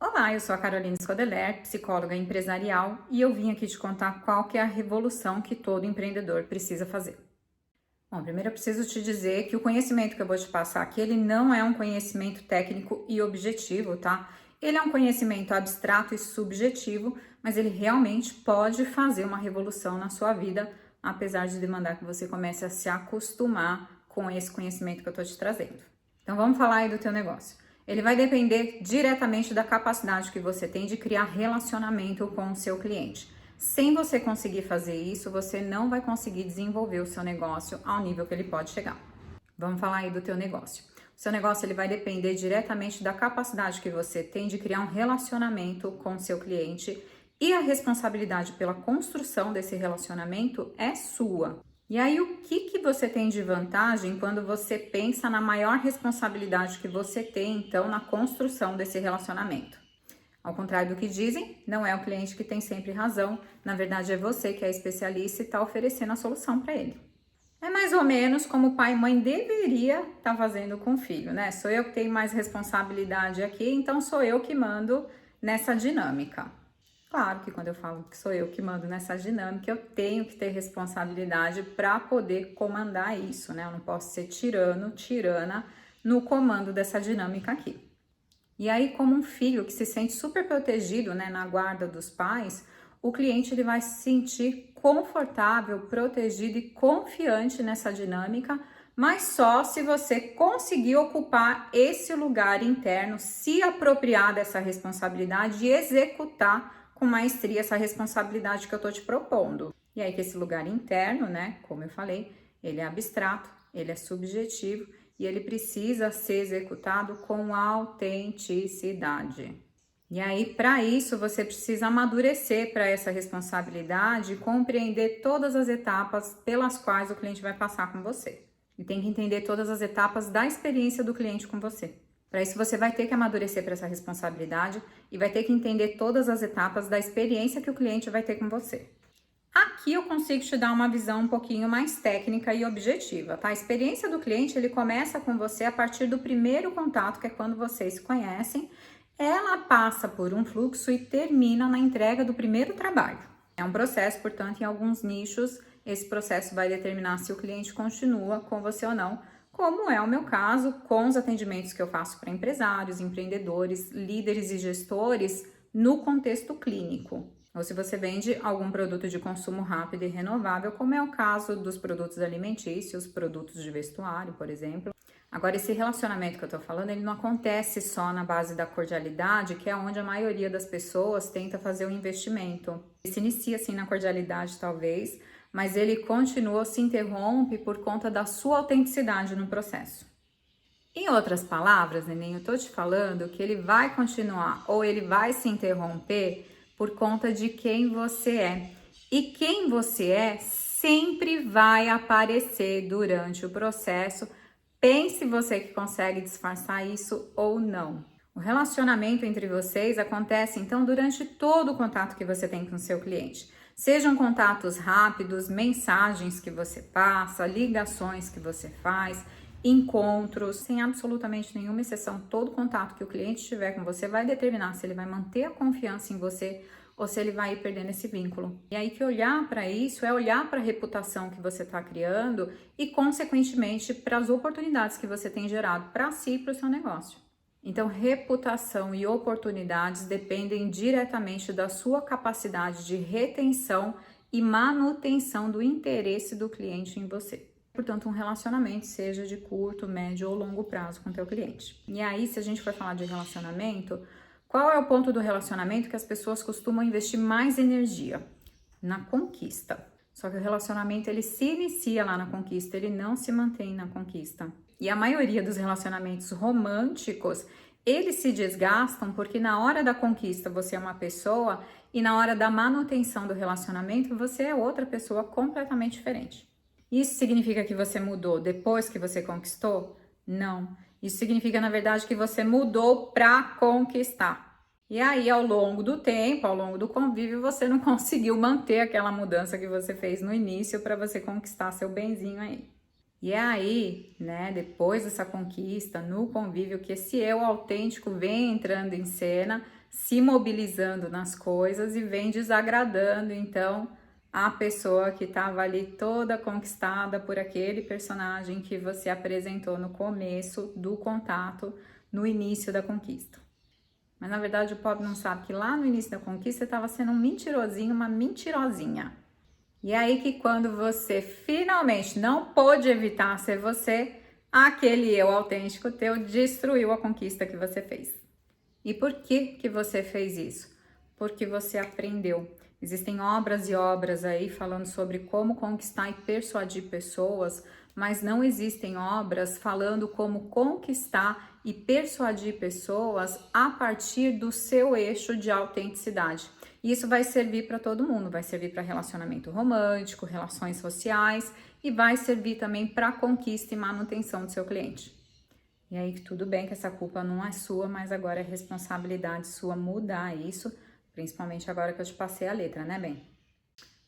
Olá, eu sou a Caroline Scodeler, psicóloga empresarial, e eu vim aqui te contar qual que é a revolução que todo empreendedor precisa fazer. Bom, primeiro eu preciso te dizer que o conhecimento que eu vou te passar aqui, ele não é um conhecimento técnico e objetivo, tá? Ele é um conhecimento abstrato e subjetivo, mas ele realmente pode fazer uma revolução na sua vida, apesar de demandar que você comece a se acostumar com esse conhecimento que eu tô te trazendo. Então vamos falar aí do teu negócio. Ele vai depender diretamente da capacidade que você tem de criar relacionamento com o seu cliente. Sem você conseguir fazer isso, você não vai conseguir desenvolver o seu negócio ao nível que ele pode chegar. Vamos falar aí do teu negócio. O seu negócio ele vai depender diretamente da capacidade que você tem de criar um relacionamento com o seu cliente e a responsabilidade pela construção desse relacionamento é sua. E aí, o que você tem de vantagem quando você pensa na maior responsabilidade que você tem, então, na construção desse relacionamento? Ao contrário do que dizem, não é o cliente que tem sempre razão, na verdade é você que é especialista e está oferecendo a solução para ele. É mais ou menos como o pai e mãe deveria estar fazendo com o filho, né? Sou eu que tenho mais responsabilidade aqui, então sou eu que mando nessa dinâmica. Claro que quando eu falo que sou eu que mando nessa dinâmica, eu tenho que ter responsabilidade para poder comandar isso, né? Eu não posso ser tirana no comando dessa dinâmica aqui. E aí, como um filho que se sente super protegido, né, na guarda dos pais, o cliente ele vai se sentir confortável, protegido e confiante nessa dinâmica, mas só se você conseguir ocupar esse lugar interno, se apropriar dessa responsabilidade e executar com maestria essa responsabilidade que eu tô te propondo. E aí que esse lugar interno, né, como eu falei, ele é abstrato, ele é subjetivo e ele precisa ser executado com autenticidade. E aí, para isso, você precisa amadurecer para essa responsabilidade e compreender todas as etapas pelas quais o cliente vai passar com você. E tem que entender todas as etapas da experiência do cliente com você. Para isso, você vai ter que amadurecer para essa responsabilidade e vai ter que entender todas as etapas da experiência que o cliente vai ter com você. Aqui eu consigo te dar uma visão um pouquinho mais técnica e objetiva, tá? A experiência do cliente, ele começa com você a partir do primeiro contato, que é quando vocês se conhecem. Ela passa por um fluxo e termina na entrega do primeiro trabalho. É um processo, portanto, em alguns nichos, esse processo vai determinar se o cliente continua com você ou não, como é o meu caso com os atendimentos que eu faço para empresários, empreendedores, líderes e gestores no contexto clínico. Ou se você vende algum produto de consumo rápido e renovável, como é o caso dos produtos alimentícios, produtos de vestuário, por exemplo. Agora, esse relacionamento que eu tô falando, ele não acontece só na base da cordialidade, que é onde a maioria das pessoas tenta fazer o investimento. Ele se inicia assim na cordialidade, talvez, mas ele continua ou se interrompe por conta da sua autenticidade no processo. Em outras palavras, neném, eu tô te falando que ele vai continuar ou ele vai se interromper por conta de quem você é. E quem você é sempre vai aparecer durante o processo. Pense você que consegue disfarçar isso ou não. O relacionamento entre vocês acontece então durante todo o contato que você tem com o seu cliente. Sejam contatos rápidos, mensagens que você passa, ligações que você faz, encontros, sem absolutamente nenhuma exceção, todo contato que o cliente tiver com você vai determinar se ele vai manter a confiança em você ou se ele vai ir perdendo esse vínculo. E aí que olhar para isso é olhar para a reputação que você está criando e, consequentemente, para as oportunidades que você tem gerado para si e para o seu negócio. Então, reputação e oportunidades dependem diretamente da sua capacidade de retenção e manutenção do interesse do cliente em você. Portanto, um relacionamento seja de curto, médio ou longo prazo com o teu cliente. E aí, se a gente for falar de relacionamento, qual é o ponto do relacionamento que as pessoas costumam investir mais energia? Na conquista. Só que o relacionamento, ele se inicia lá na conquista, ele não se mantém na conquista. E a maioria dos relacionamentos românticos, eles se desgastam porque na hora da conquista você é uma pessoa e na hora da manutenção do relacionamento você é outra pessoa completamente diferente. Isso significa que você mudou depois que você conquistou? Não. Isso significa, na verdade, que você mudou para conquistar. E aí, ao longo do tempo, ao longo do convívio, você não conseguiu manter aquela mudança que você fez no início para você conquistar seu benzinho aí. E é aí, né, depois dessa conquista, no convívio, que esse eu autêntico vem entrando em cena, se mobilizando nas coisas e vem desagradando, então, a pessoa que estava ali toda conquistada por aquele personagem que você apresentou no começo do contato, no início da conquista. Mas na verdade o pobre não sabe que lá no início da conquista você estava sendo um mentirosinho, uma mentirosinha. E aí que quando você finalmente não pôde evitar ser você, aquele eu autêntico teu destruiu a conquista que você fez. E por que você fez isso? Porque você aprendeu. Existem obras e obras aí falando sobre como conquistar e persuadir pessoas, mas não existem obras falando como conquistar e persuadir pessoas a partir do seu eixo de autenticidade. E isso vai servir para todo mundo, vai servir para relacionamento romântico, relações sociais e vai servir também para conquista e manutenção do seu cliente. E aí tudo bem que essa culpa não é sua, mas agora é responsabilidade sua mudar isso, principalmente agora que eu te passei a letra, né, bem?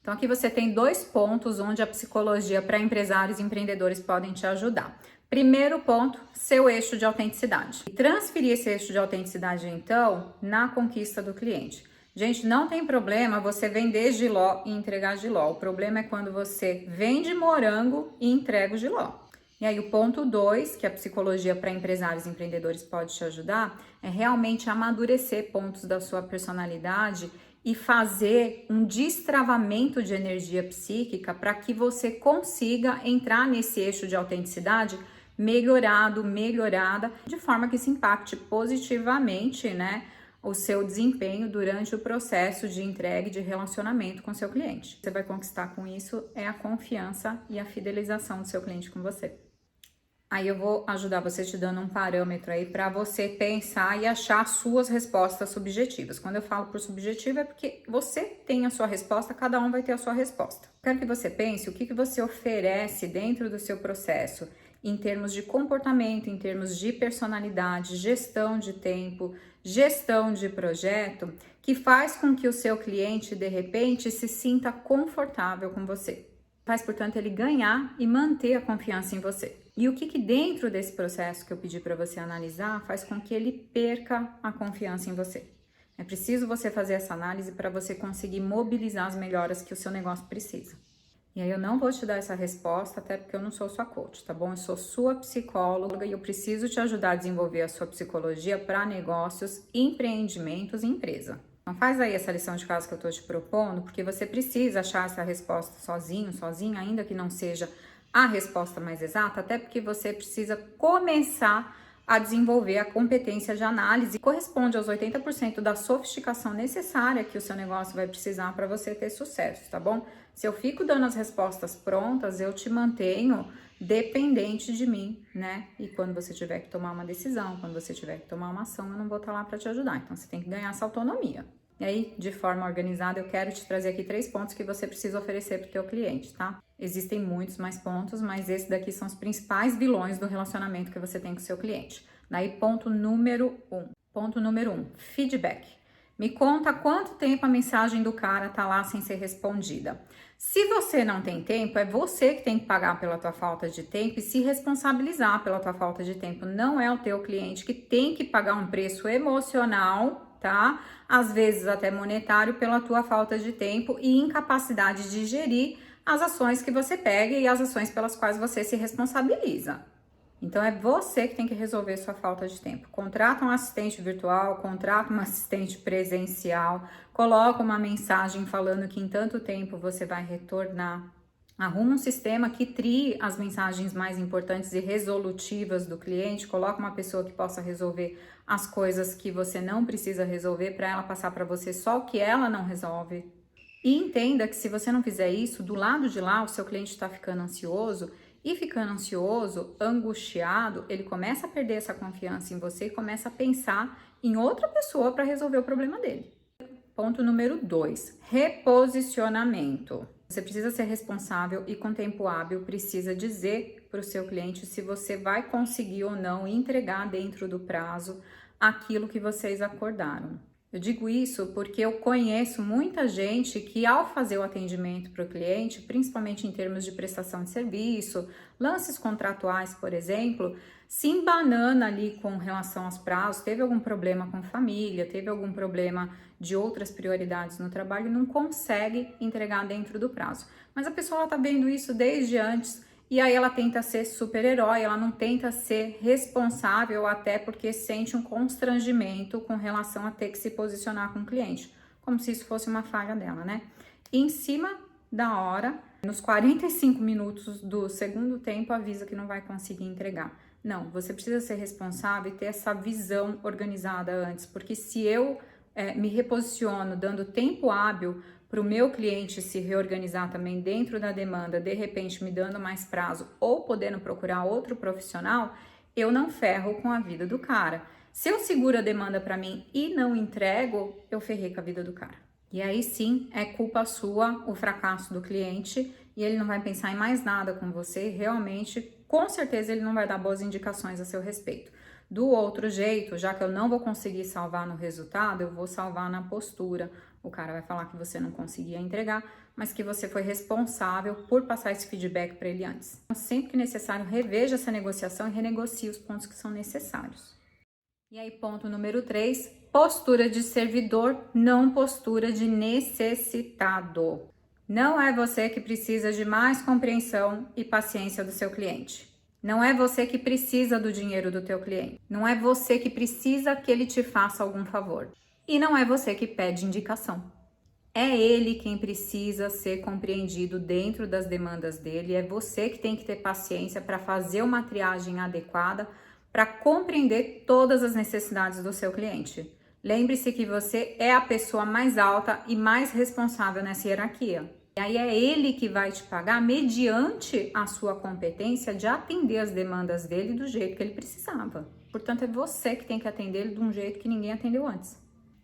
Então aqui você tem 2 pontos onde a psicologia para empresários e empreendedores podem te ajudar. Primeiro ponto, seu eixo de autenticidade. E transferir esse eixo de autenticidade, então, na conquista do cliente. Gente, não tem problema você vender jiló e entregar jiló. O problema é quando você vende morango e entrega o jiló. E aí o ponto 2, que a psicologia para empresários e empreendedores pode te ajudar, é realmente amadurecer pontos da sua personalidade e fazer um destravamento de energia psíquica para que você consiga entrar nesse eixo de autenticidade melhorada, de forma que se impacte positivamente, né, o seu desempenho durante o processo de entrega e de relacionamento com seu cliente. Você vai conquistar com isso é a confiança e a fidelização do seu cliente com você. Aí eu vou ajudar você te dando um parâmetro aí para você pensar e achar suas respostas subjetivas. Quando eu falo por subjetivo é porque você tem a sua resposta, cada um vai ter a sua resposta. Quero que você pense o que você oferece dentro do seu processo em termos de comportamento, em termos de personalidade, gestão de tempo, gestão de projeto, que faz com que o seu cliente, de repente, se sinta confortável com você. Faz, portanto, ele ganhar e manter a confiança em você. E o que dentro desse processo que eu pedi para você analisar faz com que ele perca a confiança em você. É preciso você fazer essa análise para você conseguir mobilizar as melhoras que o seu negócio precisa. E aí eu não vou te dar essa resposta, até porque eu não sou sua coach, tá bom? Eu sou sua psicóloga e eu preciso te ajudar a desenvolver a sua psicologia para negócios, empreendimentos e empresa. Então faz aí essa lição de casa que eu tô te propondo, porque você precisa achar essa resposta sozinha, ainda que não seja a resposta mais exata, até porque você precisa começar a desenvolver a competência de análise que corresponde aos 80% da sofisticação necessária que o seu negócio vai precisar para você ter sucesso, tá bom? Se eu fico dando as respostas prontas, eu te mantenho dependente de mim, né? E quando você tiver que tomar uma decisão, quando você tiver que tomar uma ação, eu não vou estar lá para te ajudar. Então, você tem que ganhar essa autonomia. E aí, de forma organizada, eu quero te trazer aqui 3 pontos que você precisa oferecer para o teu cliente, tá? Existem muitos mais pontos, mas esses daqui são os principais vilões do relacionamento que você tem com o seu cliente. Daí, ponto número 1. Ponto número 1, feedback. Me conta quanto tempo a mensagem do cara tá lá sem ser respondida. Se você não tem tempo, é você que tem que pagar pela tua falta de tempo e se responsabilizar pela tua falta de tempo. Não é o teu cliente que tem que pagar um preço emocional, tá? Às vezes até monetário pela tua falta de tempo e incapacidade de gerir as ações que você pega e as ações pelas quais você se responsabiliza. Então é você que tem que resolver sua falta de tempo. Contrata um assistente virtual, contrata um assistente presencial, coloca uma mensagem falando que em tanto tempo você vai retornar. Arruma um sistema que trie as mensagens mais importantes e resolutivas do cliente, coloca uma pessoa que possa resolver as coisas que você não precisa resolver para ela passar para você só o que ela não resolve. E entenda que se você não fizer isso, do lado de lá o seu cliente está ficando ansioso. E ficando ansioso, angustiado, ele começa a perder essa confiança em você e começa a pensar em outra pessoa para resolver o problema dele. Ponto número 2, reposicionamento. Você precisa ser responsável e com tempo hábil precisa dizer para o seu cliente se você vai conseguir ou não entregar dentro do prazo aquilo que vocês acordaram. Eu digo isso porque eu conheço muita gente que, ao fazer o atendimento para o cliente, principalmente em termos de prestação de serviço, lances contratuais, por exemplo, se embanana ali com relação aos prazos, teve algum problema com família, teve algum problema de outras prioridades no trabalho e não consegue entregar dentro do prazo. Mas a pessoa está vendo isso desde antes. E aí ela tenta ser super-herói, ela não tenta ser responsável, até porque sente um constrangimento com relação a ter que se posicionar com o cliente, como se isso fosse uma falha dela, né? E em cima da hora, nos 45 minutos do segundo tempo, avisa que não vai conseguir entregar. Não, você precisa ser responsável e ter essa visão organizada antes, porque se eu me reposiciono dando tempo hábil para o meu cliente se reorganizar também dentro da demanda, de repente me dando mais prazo ou podendo procurar outro profissional, eu não ferro com a vida do cara. Se eu seguro a demanda para mim e não entrego, eu ferrei com a vida do cara. E aí sim, é culpa sua o fracasso do cliente e ele não vai pensar em mais nada com você, realmente, com certeza ele não vai dar boas indicações a seu respeito. Do outro jeito, já que eu não vou conseguir salvar no resultado, eu vou salvar na postura. O cara vai falar que você não conseguia entregar, mas que você foi responsável por passar esse feedback para ele antes. Então, sempre que necessário, reveja essa negociação e renegocie os pontos que são necessários. E aí, ponto número 3, postura de servidor, não postura de necessitado. Não é você que precisa de mais compreensão e paciência do seu cliente. Não é você que precisa do dinheiro do teu cliente. Não é você que precisa que ele te faça algum favor. E não é você que pede indicação. É ele quem precisa ser compreendido dentro das demandas dele. É você que tem que ter paciência para fazer uma triagem adequada para compreender todas as necessidades do seu cliente. Lembre-se que você é a pessoa mais alta e mais responsável nessa hierarquia. E aí é ele que vai te pagar mediante a sua competência de atender as demandas dele do jeito que ele precisava. Portanto, é você que tem que atender ele de um jeito que ninguém atendeu antes.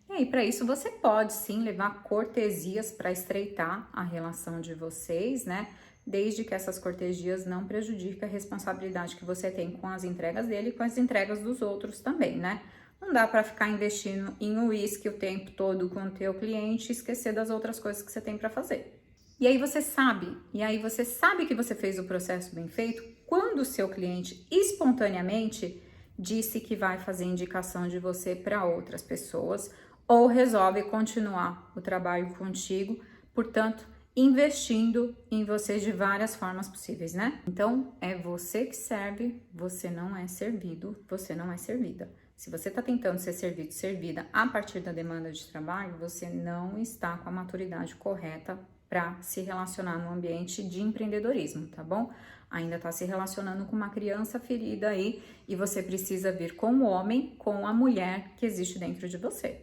E aí, para isso, você pode sim levar cortesias para estreitar a relação de vocês, né? Desde que essas cortesias não prejudiquem a responsabilidade que você tem com as entregas dele e com as entregas dos outros também, né? Não dá para ficar investindo em uísque o tempo todo com o teu cliente e esquecer das outras coisas que você tem para fazer. E aí você sabe que você fez o processo bem feito quando o seu cliente espontaneamente disse que vai fazer indicação de você para outras pessoas ou resolve continuar o trabalho contigo, portanto, investindo em você de várias formas possíveis, né? Então, é você que serve, você não é servido, você não é servida. Se você está tentando ser servido, servida a partir da demanda de trabalho, você não está com a maturidade correta para se relacionar no ambiente de empreendedorismo, tá bom? Ainda está se relacionando com uma criança ferida aí e você precisa vir com o homem, com a mulher que existe dentro de você.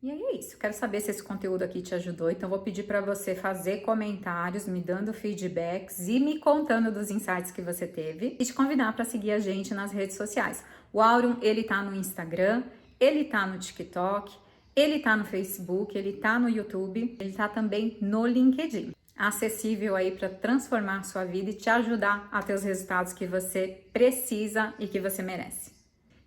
E aí é isso, quero saber se esse conteúdo aqui te ajudou, então vou pedir para você fazer comentários, me dando feedbacks e me contando dos insights que você teve e te convidar para seguir a gente nas redes sociais. O Aurum, ele tá no Instagram, ele tá no TikTok, ele tá no Facebook, ele tá no YouTube, ele tá também no LinkedIn. Acessível aí para transformar a sua vida e te ajudar a ter os resultados que você precisa e que você merece.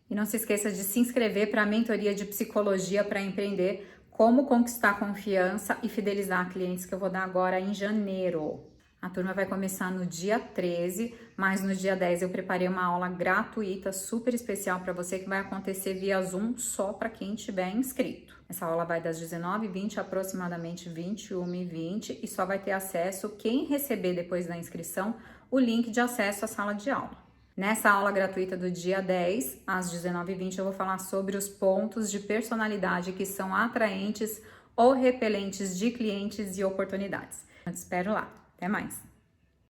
E não se esqueça de se inscrever para a mentoria de psicologia para empreender, como conquistar confiança e fidelizar clientes que eu vou dar agora em janeiro. A turma vai começar no dia 13, mas no dia 10 eu preparei uma aula gratuita, super especial para você, que vai acontecer via Zoom só para quem tiver inscrito. Essa aula vai das 19h20 aproximadamente 21h20 e só vai ter acesso quem receber depois da inscrição o link de acesso à sala de aula. Nessa aula gratuita do dia 10, às 19h20, eu vou falar sobre os pontos de personalidade que são atraentes ou repelentes de clientes e oportunidades. Eu te espero lá. Até mais!